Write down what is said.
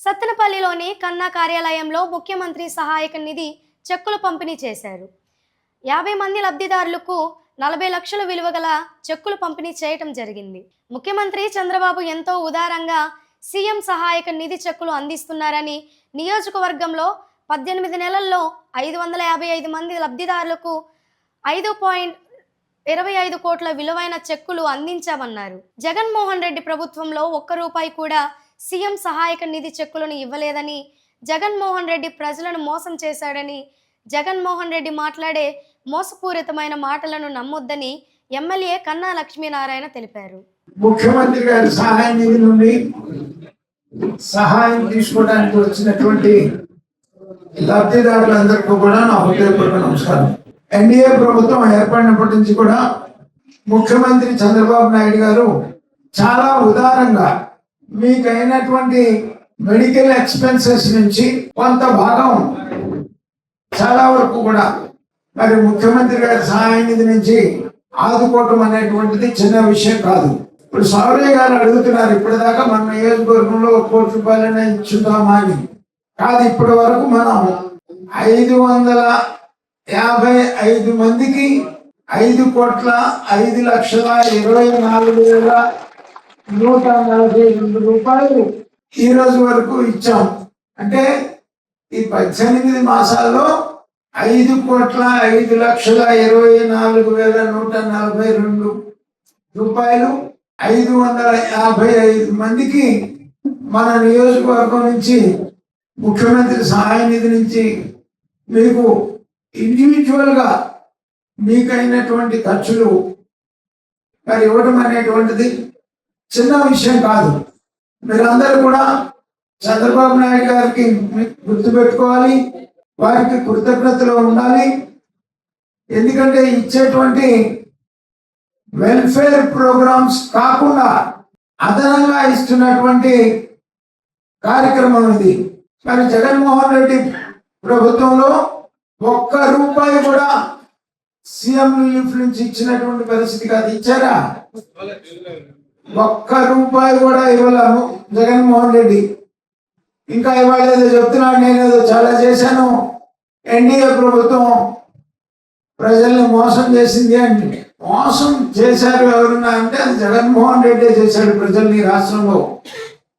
సత్తెనపల్లిలోని కన్నా కార్యాలయంలో ముఖ్యమంత్రి సహాయక నిధి చెక్కులు పంపిణీ చేశారు. 50 మంది లబ్ధిదారులకు 40 లక్షల విలువ గల చెక్కులు పంపిణీ చేయటం జరిగింది. ముఖ్యమంత్రి చంద్రబాబు ఎంతో ఉదారంగా సీఎం సహాయక నిధి చెక్కులు అందిస్తున్నారని నియోజకవర్గంలో 18 నెలల్లో 555 మంది లబ్ధిదారులకు 5.25 కోట్ల విలువైన చెక్కులు అందించామన్నారు. జగన్మోహన్ రెడ్డి ప్రభుత్వంలో ఒక్క రూపాయి కూడా సీఎం సహాయక నిధి చెక్కులను ఇవ్వలేదని, జగన్మోహన్ రెడ్డి ప్రజలను మోసం చేశాడని, జగన్మోహన్ రెడ్డి మాట్లాడే మోసపూరితమైన మాటలను నమ్మొద్దని ఎమ్మెల్యే కన్నా లక్ష్మీనారాయణ తెలిపారు. ముఖ్యమంత్రి గారి సహాయ నిధి నుండి సహాయం తీసుకోవడానికి వచ్చినటువంటి లబ్ధిదారులందరికీ కూడా నా హృదయపూర్వక నమస్కారం. ఎన్డీఏ ప్రభుత్వం ఏర్పడినప్పటి నుంచి కూడా ముఖ్యమంత్రి చంద్రబాబు నాయుడు గారు చాలా ఉదారంగా మీకైనటువంటి మెడికల్ ఎక్స్పెన్సెస్ నుంచి కొంత భాగం చాలా వరకు కూడా మరి ముఖ్యమంత్రి గారి సహాయ నిధి నుంచి ఆదుకోవటం అనేటువంటిది చిన్న విషయం కాదు. ఇప్పుడు సౌరయ్య గారు అడుగుతున్నారు, ఇప్పటిదాకా మన నియోజకవర్గంలో 1 కోటి రూపాయలనే ఇచ్చుదామా అని. కాదు, ఇప్పటి వరకు మనం 555 మందికి 5,05,24,142 రూపాయలు ఈ రోజు వరకు ఇచ్చాం. అంటే ఈ 18 మాసాల్లో 5,05,24,142 రూపాయలు 555 మందికి మన నియోజకవర్గం నుంచి ముఖ్యమంత్రి సహాయ నిధి నుంచి మీకు ఇండివిజువల్ గా మీకైనటువంటి ఖర్చులు మరి ఇవ్వడం అనేటువంటిది చిన్న విషయం కాదు. మీరందరూ కూడా చంద్రబాబు నాయుడు గారికి గుర్తుపెట్టుకోవాలి, వారికి కృతజ్ఞతలో ఉండాలి. ఎందుకంటే ఇచ్చేటువంటి వెల్ఫేర్ ప్రోగ్రామ్స్ కాకుండా అదనంగా ఇస్తున్నటువంటి కార్యక్రమం ఇది. మరి జగన్మోహన్ రెడ్డి ప్రభుత్వంలో 1 రూపాయి కూడా సీఎం రిలీఫ్ నుంచి ఇచ్చినటువంటి పరిస్థితి కాదు. ఇచ్చారా? 1 రూపాయి కూడా ఇవ్వలేము జగన్మోహన్ రెడ్డి. ఇంకా ఇవాళ ఏదో చెప్తున్నాడు, నేనేదో చాలా చేశాను, ఎన్డీఏ ప్రభుత్వం ప్రజల్ని మోసం చేసింది అంటే. మోసం చేశారు ఎవరున్నా అంటే అది జగన్మోహన్ రెడ్డి చేశాడు ప్రజల్ని రాష్ట్రంలో.